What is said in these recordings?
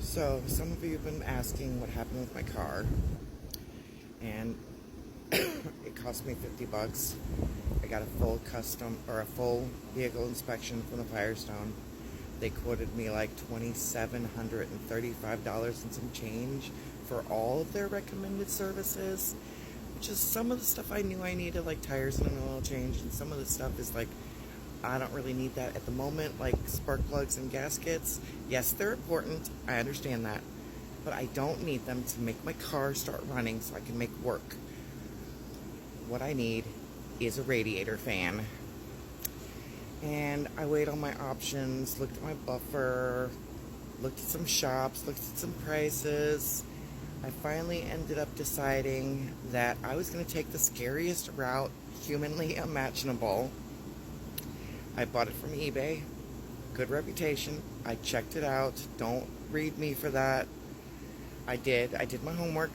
So, some of you have been asking what happened with my car, and it cost me $50. I got a full a full vehicle inspection from the Firestone. They quoted me like $2,735 and some change for all of their recommended services. Just some of the stuff I knew I needed, like tires and an oil change, and some of the stuff is like, I don't really need that at the moment, like spark plugs and gaskets. Yes, they're important. I understand that. But I don't need them to make my car start running so I can make work. What I need is a radiator fan. And I weighed all my options, looked at my buffer, looked at some shops, looked at some prices. I finally ended up deciding that I was going to take the scariest route humanly imaginable. I bought it from eBay. Good reputation. I checked it out. Don't read me for that. I did my homework.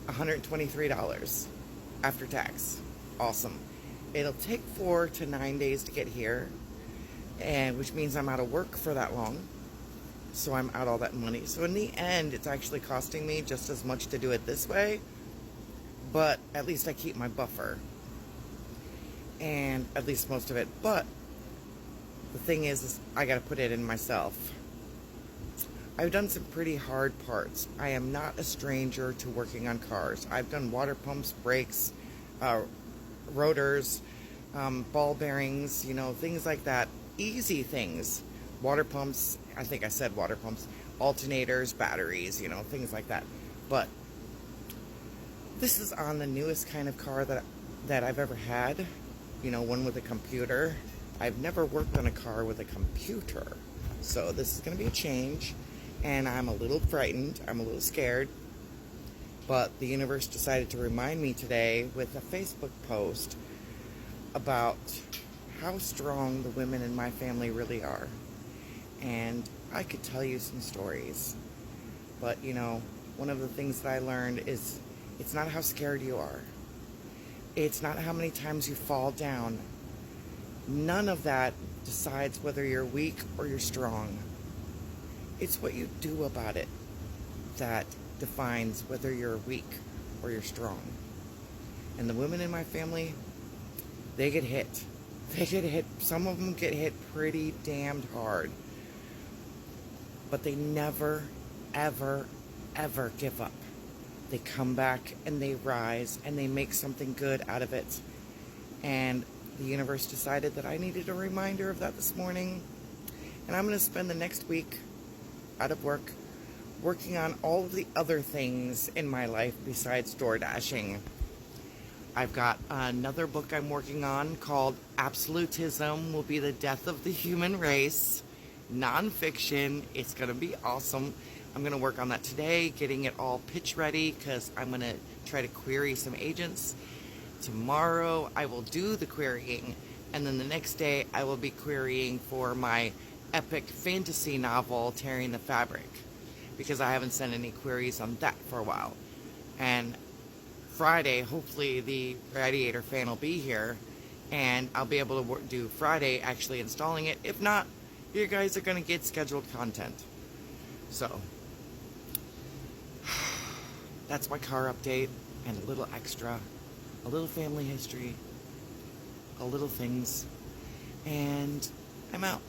$123 after tax. Awesome. It'll take 4 to 9 days to get here, and which means I'm out of work for that long. So I'm out all that money. So in the end, it's actually costing me just as much to do it this way, but at least I keep my buffer. And at least most of it. But the thing is I gotta put it in myself. I've done some pretty hard parts. I am not a stranger to working on cars. I've done water pumps, brakes, rotors, ball bearings, things like that. Easy things. Water pumps, I think I said water pumps, alternators, batteries, things like that. But this is on the newest kind of car that I've ever had. One with a computer. I've never worked on a car with a computer. So this is going to be a change. And I'm a little frightened. I'm a little scared. But the universe decided to remind me today with a Facebook post about how strong the women in my family really are. And I could tell you some stories. But, one of the things that I learned is it's not how scared you are. It's not how many times you fall down. None of that decides whether you're weak or you're strong. It's what you do about it that defines whether you're weak or you're strong. And the women in my family, they get hit. They get hit. Some of them get hit pretty damned hard. But they never, ever, ever give up. They come back and they rise and they make something good out of it. And the universe decided that I needed a reminder of that this morning. And I'm going to spend the next week out of work working on all of the other things in my life besides door dashing. I've got another book I'm working on called Absolutism Will Be the Death of the Human Race. Nonfiction. It's going to be awesome. I'm going to work on that today, getting it all pitch ready, because I'm going to try to query some agents. Tomorrow I will do the querying, and then the next day I will be querying for my epic fantasy novel, Tearing the Fabric, because I haven't sent any queries on that for a while. And Friday, hopefully the radiator fan will be here, and I'll be able to do Friday actually installing it. If not, you guys are going to get scheduled content. So that's my car update, and a little extra, a little family history, a little things, and I'm out.